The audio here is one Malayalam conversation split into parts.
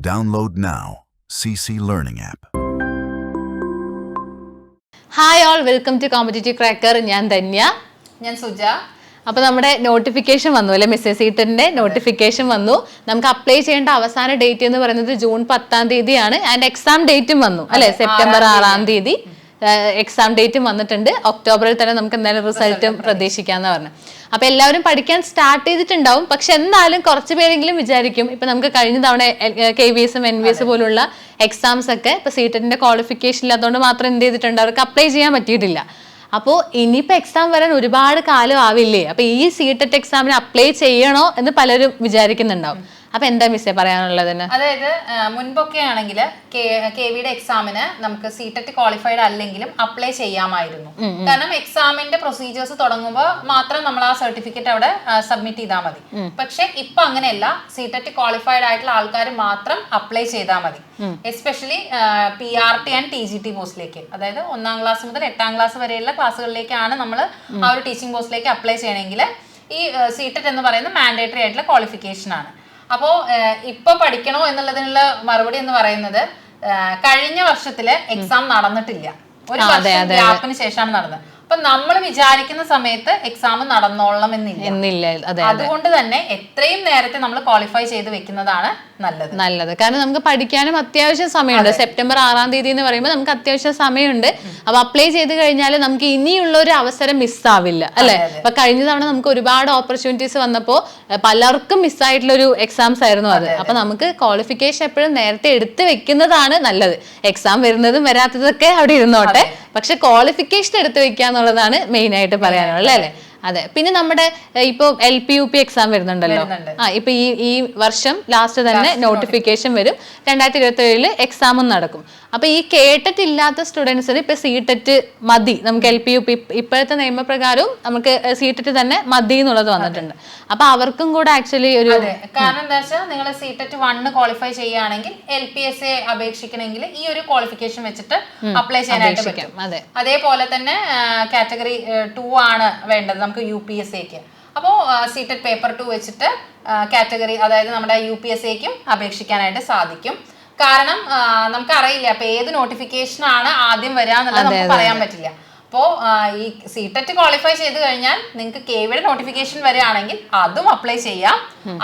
Download now. CC Learning app. Hi all, welcome to competitive cracker. ഞാൻ ധന്യ. ഞാൻ സുജ. അപ്പോൾ നമ്മുടെ നോട്ടിഫിക്കേഷൻ വന്നു അല്ലെ, മിസ്സസ് സീറ്റിന്റെ നോട്ടിഫിക്കേഷൻ വന്നു. നമുക്ക് അപ്ലൈ ചെയ്യേണ്ട അവസാന ഡേറ്റ് എന്ന് പറയുന്നത് ജൂൺ 10 ആൻഡ് എക്സാം ഡേറ്റും വന്നു അല്ലെ, സെപ്റ്റംബർ 6 എക്സാം ഡേറ്റും വന്നിട്ടുണ്ട്. ഒക്ടോബറിൽ തന്നെ നമുക്ക് എന്തായാലും റിസൾട്ടും പ്രതീക്ഷിക്കാന്ന് പറഞ്ഞു. അപ്പൊ എല്ലാവരും പഠിക്കാൻ സ്റ്റാർട്ട് ചെയ്തിട്ടുണ്ടാവും. പക്ഷെ എന്നാലും കുറച്ച് പേരെങ്കിലും വിചാരിക്കും, ഇപ്പൊ നമുക്ക് കഴിഞ്ഞ തവണ KVS NVS പോലുള്ള എക്സാംസ് ഒക്കെ ഇപ്പൊ സീറ്ററ്റിന്റെ ക്വാളിഫിക്കേഷൻ ഇല്ലാത്തതുകൊണ്ട് മാത്രം എന്ത് ചെയ്തിട്ടുണ്ട്, അവർക്ക് അപ്ലൈ ചെയ്യാൻ പറ്റിയിട്ടില്ല. അപ്പോൾ ഇനിയിപ്പോൾ എക്സാം വരാൻ ഒരുപാട് കാലം ആവില്ലേ, അപ്പൊ ഈ സീറ്ററ്റ് എക്സാമിന് അപ്ലൈ ചെയ്യണോ എന്ന് പലരും വിചാരിക്കുന്നുണ്ടാവും. അപ്പൊ എന്താ മിസ്സേ പറയാനുള്ളതിന്? അതായത് മുൻപൊക്കെ ആണെങ്കിൽ KVയുടെ എക്സാമിന് നമുക്ക് സീറ്ററ്റ് ക്വാളിഫൈഡ് അല്ലെങ്കിലും അപ്ലൈ ചെയ്യാമായിരുന്നു. കാരണം എക്സാമിന്റെ പ്രൊസീജിയേഴ്സ് തുടങ്ങുമ്പോൾ മാത്രം നമ്മൾ ആ സർട്ടിഫിക്കറ്റ് അവിടെ സബ്മിറ്റ് ചെയ്താൽ മതി. പക്ഷെ ഇപ്പൊ അങ്ങനെയല്ല, സീറ്ററ്റ് ക്വാളിഫൈഡ് ആയിട്ടുള്ള ആൾക്കാർ മാത്രം അപ്ലൈ ചെയ്താൽ മതി. എസ്പെഷ്യലി PRT ആൻഡ് TGT പോസ്റ്റിലേക്ക്, അതായത് 1ാം ക്ലാസ് മുതൽ 8ാം ക്ലാസ് വരെയുള്ള ക്ലാസ്സുകളിലേക്കാണ് നമ്മൾ ആ ഒരു ടീച്ചിങ് പോസ്റ്റിലേക്ക് അപ്ലൈ ചെയ്യണമെങ്കിൽ ഈ സീറ്ററ്റ് എന്ന് പറയുന്നത് മാൻഡേറ്ററി ആയിട്ടുള്ള ക്വാളിഫിക്കേഷൻ ആണ്. അപ്പോ ഇപ്പൊ പഠിക്കണോ എന്നുള്ളതിനുള്ള മറുപടി എന്ന് പറയുന്നത്, കഴിഞ്ഞ വർഷത്തില് എക്സാം നടന്നിട്ടില്ല, ഒരു വർഷം ഗ്യാപ്പിന് ശേഷമാണ് നടന്നത്. അപ്പൊ നമ്മൾ വിചാരിക്കുന്ന സമയത്ത് എക്സാം നടന്നോളണം എന്നില്ല. അതുകൊണ്ട് തന്നെ എത്രയും നേരത്തെ നമ്മൾ ക്വാളിഫൈ ചെയ്ത് വെക്കുന്നതാണ് നല്ലത്. കാരണം നമുക്ക് പഠിക്കാനും അത്യാവശ്യം സമയമുണ്ട്. സെപ്റ്റംബർ 6 എന്ന് പറയുമ്പോൾ നമുക്ക് അത്യാവശ്യം സമയമുണ്ട്. അപ്പൊ അപ്ലൈ ചെയ്ത് കഴിഞ്ഞാൽ നമുക്ക് ഇനിയുള്ള ഒരു അവസരം മിസ്സാവില്ല അല്ലെ. അപ്പൊ കഴിഞ്ഞ തവണ നമുക്ക് ഒരുപാട് ഓപ്പർച്യൂണിറ്റീസ് വന്നപ്പോൾ പലർക്കും മിസ്സായിട്ടുള്ള ഒരു എക്സാംസ് ആയിരുന്നു അത്. അപ്പൊ നമുക്ക് ക്വാളിഫിക്കേഷൻ എപ്പോഴും നേരത്തെ എടുത്ത് വെക്കുന്നതാണ് നല്ലത്. എക്സാം വരുന്നതും വരാത്തതൊക്കെ അവിടെ ഇരുന്നോട്ടെ, പക്ഷെ ക്വാളിഫിക്കേഷൻ എടുത്ത് വെക്കുക എന്നുള്ളതാണ് മെയിൻ ആയിട്ട് പറയാനുള്ളത് അല്ലെ. അതെ. പിന്നെ നമ്മുടെ ഇപ്പൊ LP UP എക്സാം വരുന്നുണ്ടല്ലോ. ഇപ്പൊ ഈ വർഷം ലാസ്റ്റ് തന്നെ നോട്ടിഫിക്കേഷൻ വരും. 2027 എക്സാമും നടക്കും. അപ്പൊ ഈ കേട്ടിട്ട് ഇല്ലാത്ത സ്റ്റുഡൻസിന് ഇപ്പൊ സീറ്ററ്റ് മതി, നമുക്ക് LP UP ഇപ്പോഴത്തെ നിയമപ്രകാരവും നമുക്ക് സീറ്ററ്റ് തന്നെ മതി എന്നുള്ളത് വന്നിട്ടുണ്ട്. അപ്പൊ അവർക്കും കൂടെ ആക്ച്വലി ഒരു കാരണം എന്താ വെച്ചാൽ, നിങ്ങൾ സീറ്ററ്റ് 1 ക്വാളിഫൈ ചെയ്യുകയാണെങ്കിൽ LPSA അപേക്ഷിക്കണമെങ്കിൽ ഈ ഒരു ക്വാളിഫിക്കേഷൻ വെച്ചിട്ട് അപ്ലൈ ചെയ്യാനായിട്ട് പറ്റും. അതേപോലെ തന്നെ കാറ്റഗറി 2 ആണ് വേണ്ടത് നമുക്ക് UPSAക്ക്. അപ്പോൾ സീറ്റഡ് പേപ്പർ 2 വെച്ചിട്ട് കാറ്റഗറി, അതായത് നമ്മുടെ UPSAക്കും അപേക്ഷിക്കാനായിട്ട് സാധിക്കും. കാരണം നമുക്കറിയില്ല അപ്പൊ ഏത് നോട്ടിഫിക്കേഷൻ ആണ് ആദ്യം വരിക എന്നുള്ളത് നമുക്ക് പറയാൻ പറ്റില്ല. അപ്പോൾ ഈ സീറ്ററ്റ് ക്വാളിഫൈ ചെയ്ത് കഴിഞ്ഞാൽ നിങ്ങൾക്ക് KVയുടെ നോട്ടിഫിക്കേഷൻ വരികയാണെങ്കിൽ അതും അപ്ലൈ ചെയ്യാം.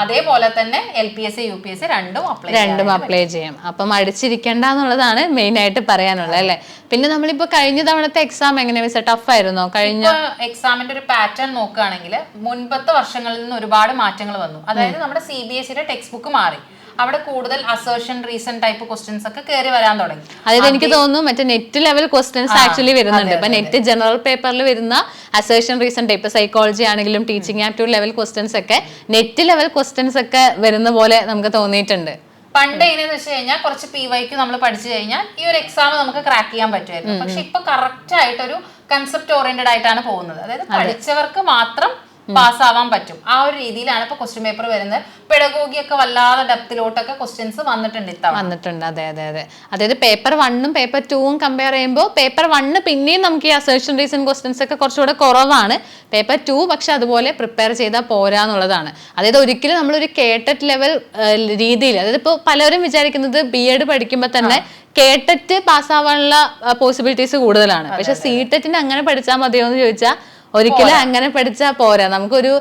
അതേപോലെ തന്നെ LPSA UPSA രണ്ടും അപ്ലൈ ചെയ്യാം. അപ്പം അടിച്ചിരിക്കേണ്ട എന്നുള്ളതാണ് മെയിൻ ആയിട്ട് പറയാനുള്ളത് അല്ലെ. പിന്നെ നമ്മളിപ്പോ കഴിഞ്ഞ തവണത്തെ എക്സാം എങ്ങനെയാ, ടഫ് ആയിരുന്നോ? കഴിഞ്ഞ എക്സാമിന്റെ ഒരു പാറ്റേൺ നോക്കുകയാണെങ്കിൽ മുൻപത്തെ വർഷങ്ങളിൽ നിന്ന് ഒരുപാട് മാറ്റങ്ങൾ വന്നു. അതായത് നമ്മുടെ CBSEയുടെ ടെക്സ്റ്റ് ബുക്ക് മാറി. അവിടെ കൂടുതൽ അസേർഷൻ റീസൺ ടൈപ്പ് ക്വസ്റ്റ്യൻസ് ഒക്കെ കയറി വരാൻ തുടങ്ങി. അതായത് എനിക്ക് തോന്നുന്നു മറ്റേ നെറ്റ് ലെവൽ ക്വസ്റ്റ്യൻസ് ആക്ച്വലി വരുന്നുണ്ട്. ഇപ്പൊ നെറ്റ് ജനറൽ പേപ്പറിൽ വരുന്ന അസേർഷൻ റീസൺ ടൈപ്പ് സൈക്കോളജി ആണെങ്കിലും ടീച്ചിങ് ആപ്റ്റ്യൂഡ് ലെവൽ ക്വസ്റ്റ്യൻസ് ഒക്കെ നെറ്റ് ലെവൽ ക്വസ്റ്റ്യൻസ് ഒക്കെ വരുന്ന പോലെ നമുക്ക് തോന്നിയിട്ടുണ്ട്. പണ്ട് എങ്ങനെയാന്ന് വെച്ച് കഴിഞ്ഞാൽ കുറച്ച് PYQ നമ്മൾ പഠിച്ചു കഴിഞ്ഞാൽ ഈ ഒരു എക്സാം നമുക്ക് ക്രാക്ക് ചെയ്യാൻ പറ്റുമായിരുന്നു. പക്ഷെ ഇപ്പൊ കറക്റ്റ് ആയിട്ടൊരു കൺസെപ്റ്റ് ഓറിയന്റഡ് ആയിട്ടാണ് പോകുന്നത്. അതായത് പഠിച്ചവർക്ക് മാത്രം പാസ് ആവാൻ പറ്റും. ആ ഒരു രീതിയിലാണ് ഇപ്പൊ ക്വസ്റ്റ്യൻ പേപ്പർ വരുന്നത്. പെഡഗോഗി ഒക്കെ വല്ലാതെ ഡെപ്തിലോട്ടൊക്കെ ക്വസ്റ്റ്യൻസ് വന്നിട്ടുണ്ട്. അതായത് പേപ്പർ 1ഉം പേപ്പർ 2ഉം കമ്പയർ ചെയ്യുമ്പോൾ പേപ്പർ 1 പിന്നെയും നമുക്ക് ഈ അസേർഷൻ റീസൺ ക്വസ്റ്റ്യൻസ് ഒക്കെ കുറച്ചുകൂടെ കുറവാണ്. പേപ്പർ 2 പക്ഷെ അതുപോലെ പ്രിപ്പയർ ചെയ്താൽ പോരാന്നുള്ളതാണ്. അതായത് ഒരിക്കലും നമ്മളൊരു കേട്ടറ്റ് ലെവൽ രീതിയിൽ, അതായത് ഇപ്പോൾ പലരും വിചാരിക്കുന്നത് BEd പഠിക്കുമ്പോൾ തന്നെ കേട്ടറ്റ് പാസ്സാവാനുള്ള പോസിബിലിറ്റീസ് കൂടുതലാണ്. പക്ഷെ സീറ്ററ്റിന് അങ്ങനെ പഠിച്ചാൽ മതിയോ എന്ന് ചോദിച്ചാൽ ഒരിക്കലും അങ്ങനെ പഠിച്ചാൽ പോരാ. നമുക്കൊരു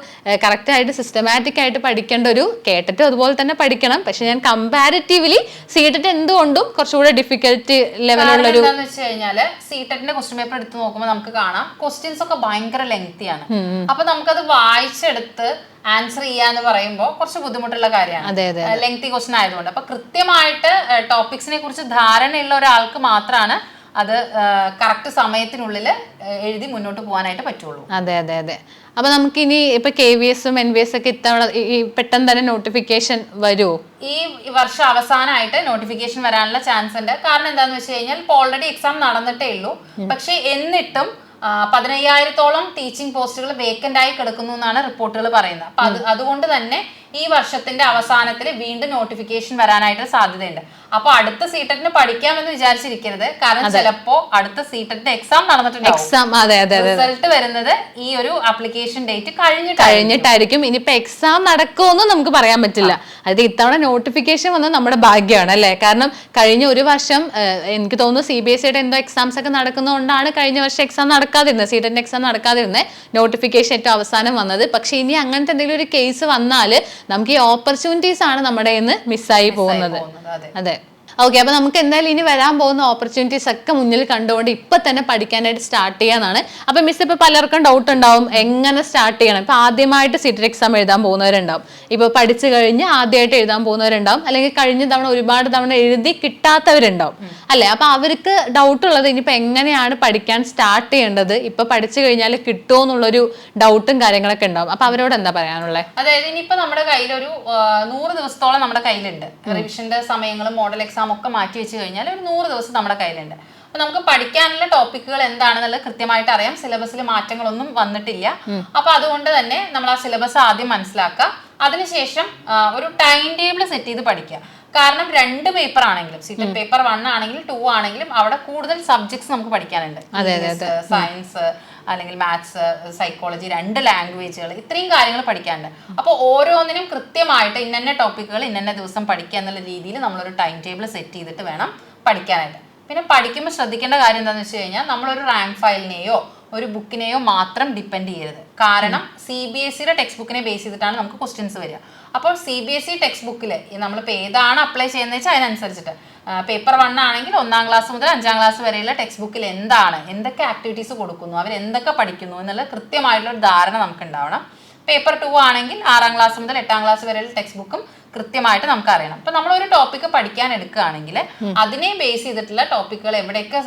കറക്റ്റ് ആയിട്ട് സിസ്റ്റമാറ്റിക് ആയിട്ട് പഠിക്കേണ്ട ഒരു കേട്ടിട്ട് അതുപോലെ തന്നെ പഠിക്കണം. പക്ഷെ ഞാൻ കമ്പാരിറ്റീവ്ലി സീറ്ററ്റ് എന്തുകൊണ്ടും കുറച്ചുകൂടെ ഡിഫിക്കൽട്ട് ലെവലുള്ള ഒരു വെച്ച് കഴിഞ്ഞാല് സീറ്ററ്റിന്റെ ക്വസ്റ്റ്യൻ പേപ്പർ എടുത്ത് നോക്കുമ്പോൾ നമുക്ക് കാണാം ക്വസ്റ്റ്യൻസ് ഒക്കെ ഭയങ്കര ലെങ്തിയാണ്. അപ്പൊ നമുക്കത് വായിച്ചെടുത്ത് ആൻസർ ചെയ്യാന്ന് പറയുമ്പോൾ കുറച്ച് ബുദ്ധിമുട്ടുള്ള കാര്യമാണ്, ലെങ്തി ക്വസ്റ്റ്യൻ ആയതുകൊണ്ട്. അപ്പൊ കൃത്യമായിട്ട് ടോപ്പിക്സിനെ കുറിച്ച് ധാരണയുള്ള ഒരാൾക്ക് മാത്രമാണ് അത് കറക്റ്റ് സമയത്തിനുള്ളിൽ എഴുതി മുന്നോട്ട് പോകാനായിട്ട് പറ്റുള്ളൂ. അതെ. അപ്പൊ നമുക്ക് ഇനി ഇപ്പൊ KVSഉം NVS ഒക്കെ ഇത്തവണ പെട്ടെന്ന് തന്നെ നോട്ടിഫിക്കേഷൻ വരുമോ? ഈ വർഷം അവസാനമായിട്ട് നോട്ടിഫിക്കേഷൻ വരാനുള്ള ചാൻസ് ഉണ്ട്. കാരണം എന്താന്ന് വെച്ച് കഴിഞ്ഞാൽ ഇപ്പൊ ഓൾറെഡി എക്സാം നടന്നിട്ടേ ഉള്ളൂ. പക്ഷെ എന്നിട്ടും 15,000-ഓളം ടീച്ചിങ് പോസ്റ്റുകൾ വേക്കന്റ് ആയി കിടക്കുന്നു എന്നാണ് റിപ്പോർട്ടുകൾ പറയുന്നത്. അപ്പൊ അതുകൊണ്ട് തന്നെ ഈ വർഷത്തിന്റെ അവസാനത്തിൽ വീണ്ടും നോട്ടിഫിക്കേഷൻ വരാനായിട്ട് സാധ്യതയുണ്ട്. അപ്പൊ അടുത്ത സീറ്ററ്റിന് പഠിക്കാമെന്ന് വിചാരിച്ചിരിക്കരുത്. കാരണം ചിലപ്പോ അടുത്ത സീറ്ററ്റിന്റെ എക്സാം നടന്നിട്ടുണ്ട്, റിസൾട്ട് വരുന്നത് ഈ ഒരു ആപ്ലിക്കേഷൻ ഡേറ്റ് കഴിഞ്ഞിട്ടായിരിക്കും. ഇനിയിപ്പോ എക്സാം നടക്കുമെന്ന് നമുക്ക് പറയാൻ പറ്റില്ല. അതായത് ഇത്തവണ നോട്ടിഫിക്കേഷൻ വന്നത് നമ്മുടെ ഭാഗ്യമാണ് അല്ലെ. കാരണം കഴിഞ്ഞ ഒരു വർഷം എനിക്ക് തോന്നുന്നു CBSE എന്തോ എക്സാംസ് ഒക്കെ നടക്കുന്നതുകൊണ്ടാണ് കഴിഞ്ഞ വർഷം എക്സാം നടക്കാതിരുന്നത്, സീറ്ററ്റിന്റെ എക്സാം നടക്കാതിരുന്നത്, നോട്ടിഫിക്കേഷൻ ഏറ്റവും അവസാനം വന്നത്. പക്ഷെ ഇനി അങ്ങനത്തെ എന്തെങ്കിലും ഒരു കേസ് വന്നാൽ നമുക്ക് ഈ ഓപ്പർച്യൂണിറ്റീസ് ആണ് നമ്മുടെ കയ്യിൽ മിസ്സായി പോകുന്നത്. അതെ, ഓക്കെ. അപ്പൊ നമുക്ക് എന്തായാലും ഇനി വരാൻ പോകുന്ന ഓപ്പർച്യൂണിറ്റീസ് ഒക്കെ മുന്നിൽ കണ്ടുകൊണ്ട് ഇപ്പൊ തന്നെ പഠിക്കാനായിട്ട് സ്റ്റാർട്ട് ചെയ്യാന്നാണ്. അപ്പൊ മിസ് ഇപ്പൊ പലർക്കും ഡൗട്ട് ഉണ്ടാവും എങ്ങനെ സ്റ്റാർട്ട് ചെയ്യണം. ഇപ്പൊ ആദ്യമായിട്ട് സീറ്ററ്റ് എക്സാം എഴുതാൻ പോകുന്നവരുണ്ടാവും, ഇപ്പൊ പഠിച്ചു കഴിഞ്ഞ് ആദ്യമായിട്ട് എഴുതാൻ പോകുന്നവരുണ്ടാവും, അല്ലെങ്കിൽ കഴിഞ്ഞ തവണ ഒരുപാട് തവണ എഴുതി കിട്ടാത്തവരുണ്ടാവും അല്ലെ. അപ്പൊ അവർക്ക് ഡൗട്ട് ഉള്ളത് ഇനിയിപ്പോ എങ്ങനെയാണ് പഠിക്കാൻ സ്റ്റാർട്ട് ചെയ്യേണ്ടത്, ഇപ്പൊ പഠിച്ചു കഴിഞ്ഞാൽ കിട്ടുമോ എന്നുള്ളൊരു ഡൗട്ടും കാര്യങ്ങളൊക്കെ ഉണ്ടാവും. അപ്പൊ അവരോട് എന്താ പറയാനുള്ളത്? അതായത് ഇനിയിപ്പോ നമ്മുടെ കയ്യിലൊരു 100 ദിവസത്തോളം നമ്മുടെ കയ്യിലുണ്ട്. റിവിഷന്റെ സമയങ്ങളും മോഡൽ എക്സാം ഒക്കെ മാറ്റി വെച്ച് കഴിഞ്ഞാൽ ഒരു 100 ദിവസം നമ്മുടെ കയ്യിലുണ്ട്. അപ്പൊ നമുക്ക് പഠിക്കാനുള്ള ടോപ്പിക്കുകൾ എന്താണെന്നുള്ളത് കൃത്യമായിട്ട് അറിയാം. സിലബസിൽ മാറ്റങ്ങളൊന്നും വന്നിട്ടില്ല. അപ്പൊ അതുകൊണ്ട് തന്നെ നമ്മൾ ആ സിലബസ് ആദ്യം മനസ്സിലാക്കുക. അതിനുശേഷം ഒരു ടൈം ടേബിൾ സെറ്റ് ചെയ്ത് പഠിക്കുക. കാരണം 2 പേപ്പർ ആണെങ്കിലും, സീറ്റഡ് പേപ്പർ 1 ആണെങ്കിലും 2 ആണെങ്കിലും അവിടെ കൂടുതൽ സബ്ജക്ട്സ് നമുക്ക് പഠിക്കാനുണ്ട്. സയൻസ് അല്ലെങ്കിൽ മാത്സ്, സൈക്കോളജി, 2 ലാംഗ്വേജുകൾ, ഇത്രയും കാര്യങ്ങൾ പഠിക്കാനുണ്ട്. അപ്പോൾ ഓരോന്നിനും കൃത്യമായിട്ട് ഇന്ന ടോപ്പിക്കുകൾ ഇന്ന ദിവസം പഠിക്കുക എന്നുള്ള രീതിയിൽ നമ്മളൊരു ടൈം ടേബിൾ സെറ്റ് ചെയ്തിട്ട് വേണം പഠിക്കാനായിട്ട്. പിന്നെ പഠിക്കുമ്പോൾ ശ്രദ്ധിക്കേണ്ട കാര്യം എന്താണെന്ന് വെച്ച് കഴിഞ്ഞാൽ നമ്മളൊരു റാങ്ക് ഫയലിനെയോ ഒരു ബുക്കിനെയോ മാത്രം ഡിപ്പെൻഡ് ചെയ്യരുത്. കാരണം CBSE ടെക്സ്റ്റ് ബുക്കിനെ ബേസ് ചെയ്തിട്ടാണ് നമുക്ക് ക്വസ്റ്റ്യൻസ് വരിക. അപ്പോൾ CBSE ടെക്സ്റ്റ് ബുക്കിൽ നമ്മളിപ്പോൾ ഏതാണ് അപ്ലൈ ചെയ്യുന്നത് വെച്ചാൽ അതിനനുസരിച്ചിട്ട് പേപ്പർ 1 ആണെങ്കിൽ 1ാം ക്ലാസ് മുതൽ 5ാം ക്ലാസ് വരെയുള്ള ടെക്സ്റ്റ് ബുക്കിൽ എന്തൊക്കെ ആക്ടിവിറ്റീസ് കൊടുക്കുന്നു, അവർ എന്തൊക്കെ പഠിക്കുന്നു എന്നുള്ള കൃത്യമായിട്ടുള്ളൊരു ധാരണ നമുക്ക് ഉണ്ടാവണം. പേപ്പർ 2 ആണെങ്കിൽ 6ാം ക്ലാസ് മുതൽ 8ാം ക്ലാസ് വരെയുള്ള ടെക്സ്റ്റ് ബുക്കും കൃത്യമായിട്ട് നമുക്ക് അറിയണം. ഇപ്പൊ നമ്മളൊരു ടോപ്പിക്ക് പഠിക്കാൻ എടുക്കുകയാണെങ്കിൽ അതിനെ ബേസ് ചെയ്തിട്ടുള്ള ടോപ്പിക്കുകൾ എവിടെയൊക്കെ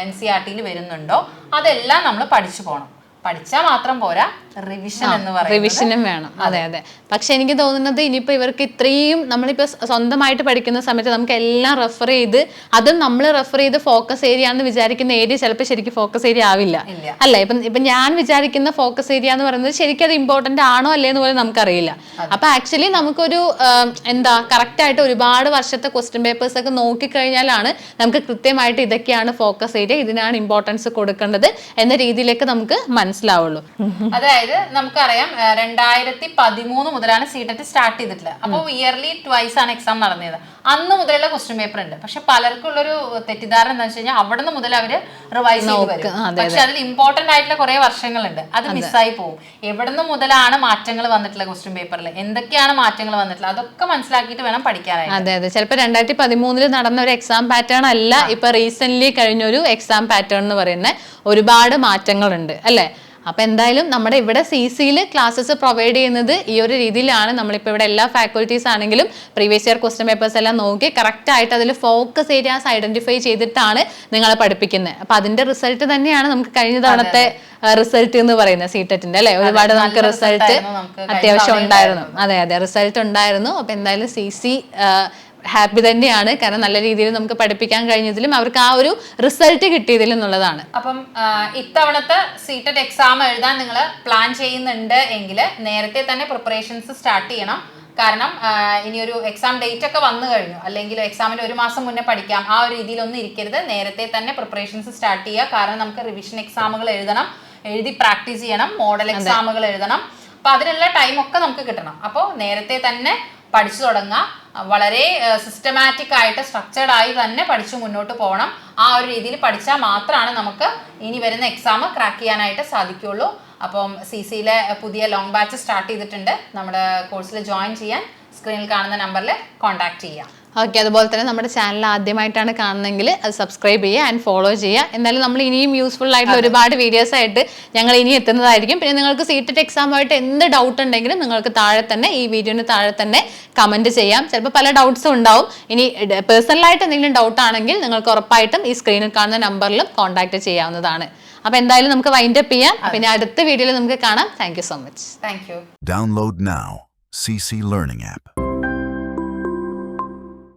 NCERT വരുന്നുണ്ടോ അതെല്ലാം നമ്മൾ പഠിച്ചു പോകണം. പഠിച്ചാൽ മാത്രം പോരാ, റിവിഷൻ എന്ന് പറയുന്നത് റിവിഷനും വേണം. അതെ. പക്ഷെ എനിക്ക് തോന്നുന്നത് ഇനിയിപ്പോ ഇവർക്ക് ഇത്രയും നമ്മളിപ്പോ സ്വന്തമായിട്ട് പഠിക്കുന്ന സമയത്ത് നമുക്ക് എല്ലാം റെഫർ ചെയ്ത്, അതും നമ്മൾ റെഫർ ചെയ്ത് ഫോക്കസ് ഏരിയ എന്ന് വിചാരിക്കുന്ന ഏരിയ ചിലപ്പോൾ ശരിക്കും ഫോക്കസ് ഏരിയ ആവില്ല അല്ലെ. ഇപ്പൊ ഞാൻ വിചാരിക്കുന്ന ഫോക്കസ് ഏരിയ എന്ന് പറയുന്നത് ശരിക്കും അത് ഇമ്പോർട്ടന്റ് ആണോ അല്ലേ എന്ന് പോലും നമുക്കറിയില്ല. അപ്പൊ ആക്ച്വലി നമുക്കൊരു കറക്റ്റ് ആയിട്ട് ഒരുപാട് വർഷത്തെ ക്വസ്റ്റ്യൻ പേപ്പേഴ്സ് ഒക്കെ നോക്കിക്കഴിഞ്ഞാലാണ് നമുക്ക് കൃത്യമായിട്ട് ഇതൊക്കെയാണ് ഫോക്കസ് ഏരിയ, ഇതിനാണ് ഇമ്പോർട്ടൻസ് കൊടുക്കേണ്ടത് എന്ന രീതിയിലേക്ക് നമുക്ക് മനസ്സിലാവുള്ളൂ. അതായത് നമുക്കറിയാം 2013 മുതലാണ് സീറ്ററ്റ് സ്റ്റാർട്ട് ചെയ്തിട്ടുള്ളത്. അപ്പോൾ ഇയർലി ട്വൈസ് ആണ് എക്സാം നടന്നത്. അന്ന് മുതലുള്ള ക്വസ്റ്റ്യൻ പേപ്പർ ഉണ്ട്. പക്ഷെ പലർക്കും ഉള്ളൊരു തെറ്റിദ്ധാരണ എന്താ വെച്ച് കഴിഞ്ഞാൽ അവിടെ നിന്ന് മുതൽ അവര് റിവൈസ് ചെയ്ത് വരും. പക്ഷെ അതിൽ ഇമ്പോർട്ടന്റ് ആയിട്ടുള്ള കുറെ വർഷങ്ങളുണ്ട്, അത് മിസ്സായി പോകും. എവിടെ നിന്ന് മുതലാണ് മാറ്റങ്ങൾ വന്നിട്ടുള്ള ക്വസ്റ്റ്യൻ പേപ്പറിൽ, എന്തൊക്കെയാണ് മാറ്റങ്ങൾ വന്നിട്ടുള്ളത്, അതൊക്കെ മനസ്സിലാക്കിയിട്ട് വേണം പഠിക്കാനായിട്ട്. അതെ. ചിലപ്പോൾ 2013 നടന്ന ഒരു എക്സാം പാറ്റേൺ അല്ല ഇപ്പൊ റീസെന്റ് കഴിഞ്ഞൊരു എക്സാം പാറ്റേൺ എന്ന് പറയുന്ന ഒരുപാട് മാറ്റങ്ങളുണ്ട് അല്ലെ. അപ്പൊ എന്തായാലും നമ്മുടെ ഇവിടെ CCയിൽ ക്ലാസ്സസ് പ്രൊവൈഡ് ചെയ്യുന്നത് ഈ ഒരു രീതിയിലാണ്. നമ്മളിപ്പോൾ ഇവിടെ എല്ലാ ഫാക്കൽറ്റീസ് ആണെങ്കിലും പ്രീവിയസ് ഇയർ ക്വസ്റ്റ്യൻ പേപ്പേഴ്സ് എല്ലാം നോക്കി കറക്റ്റ് ആയിട്ട് അതിൽ ഫോക്കസ് ഏരിയാസ് ഐഡന്റിഫൈ ചെയ്തിട്ടാണ് നിങ്ങളെ പഠിപ്പിക്കുന്നത്. അപ്പൊ അതിന്റെ റിസൾട്ട് തന്നെയാണ് നമുക്ക് കഴിഞ്ഞ തവണത്തെ റിസൾട്ട് എന്ന് പറയുന്നത് സീറ്ററ്റിന്റെ അല്ലെ. ഒരുപാട് നമുക്ക് റിസൾട്ട് അത്യാവശ്യം ഉണ്ടായിരുന്നു. അതെ, റിസൾട്ട് ഉണ്ടായിരുന്നു. അപ്പൊ എന്തായാലും CC ഹാപ്പി തന്നെയാണ്. കാരണം നല്ല രീതിയിൽ നമുക്ക് പഠിപ്പിക്കാൻ കഴിഞ്ഞതിലും അവർക്ക് ആ ഒരു റിസൾട്ട് കിട്ടിയതിൽ എന്നുള്ളതാണ്. അപ്പം ഇത്തവണത്തെ സീറ്റഡ് എക്സാം എഴുതാൻ നിങ്ങൾ പ്ലാൻ ചെയ്യുന്നുണ്ട് എങ്കിൽ നേരത്തെ തന്നെ പ്രിപ്പറേഷൻസ് സ്റ്റാർട്ട് ചെയ്യണം. കാരണം ഇനിയൊരു എക്സാം ഡേറ്റ് ഒക്കെ വന്നു കഴിഞ്ഞു, അല്ലെങ്കിൽ എക്സാമിന് 1 മാസം മുന്നേ പഠിക്കാം, ആ ഒരു രീതിയിലൊന്നും ഇരിക്കരുത്. നേരത്തെ തന്നെ പ്രിപ്പറേഷൻസ് സ്റ്റാർട്ട് ചെയ്യുക. കാരണം നമുക്ക് റിവിഷൻ എക്സാമുകൾ എഴുതി പ്രാക്ടീസ് ചെയ്യണം, മോഡൽ എക്സാമുകൾ എഴുതണം. അപ്പൊ അതിനുള്ള ടൈം ഒക്കെ നമുക്ക് കിട്ടണം. അപ്പോൾ നേരത്തെ തന്നെ പഠിച്ചു തുടങ്ങുക. വളരെ സിസ്റ്റമാറ്റിക് ആയിട്ട് സ്ട്രക്ചർഡ് ആയി തന്നെ പഠിച്ചു മുന്നോട്ട് പോകണം. ആ ഒരു രീതിയിൽ പഠിച്ചാൽ മാത്രമാണ് നമുക്ക് ഇനി വരുന്ന എക്സാം ക്രാക്ക് ചെയ്യാനായിട്ട് സാധിക്കുകയുള്ളൂ. അപ്പം CCയിലെ പുതിയ ലോങ് ബാച്ച് സ്റ്റാർട്ട് ചെയ്തിട്ടുണ്ട്. നമ്മുടെ കോഴ്സിൽ ജോയിൻ ചെയ്യാൻ സ്ക്രീനിൽ കാണുന്ന നമ്പറിൽ കോൺടാക്ട് ചെയ്യാം. ഓക്കെ. അതുപോലെ തന്നെ നമ്മുടെ ചാനൽ ആദ്യമായിട്ടാണ് കാണുന്നതെങ്കിൽ അത് സബ്സ്ക്രൈബ് ചെയ്യുക ആൻഡ് ഫോളോ ചെയ്യുക. എന്നാലും നമ്മൾ ഇനിയും യൂസ്ഫുൾ ആയിട്ടുള്ള ഒരുപാട് വീഡിയോസ് ആയിട്ട് ഞങ്ങൾ ഇനി എത്തുന്നതായിരിക്കും. പിന്നെ നിങ്ങൾക്ക് സീറ്റഡ് എക്സാമുമായിട്ട് എന്ത് ഡൗട്ട് ഉണ്ടെങ്കിലും നിങ്ങൾക്ക് താഴെ തന്നെ ഈ വീഡിയോന് താഴെ തന്നെ കമന്റ് ചെയ്യാം. ചിലപ്പോൾ പല ഡൗട്ട്സും ഉണ്ടാവും. ഇനി പേഴ്സണലായിട്ട് എന്തെങ്കിലും ഡൗട്ട് ആണെങ്കിൽ നിങ്ങൾക്ക് ഉറപ്പായിട്ടും ഈ സ്ക്രീനിൽ കാണുന്ന നമ്പറിലും കോൺടാക്ട് ചെയ്യാവുന്നതാണ്. അപ്പൊ എന്തായാലും നമുക്ക് വൈൻഡ് അപ്പ് ചെയ്യാം. പിന്നെ അടുത്ത വീഡിയോയിൽ നമുക്ക് കാണാം. Thank you so much. Thank you. Download now CC Learning app.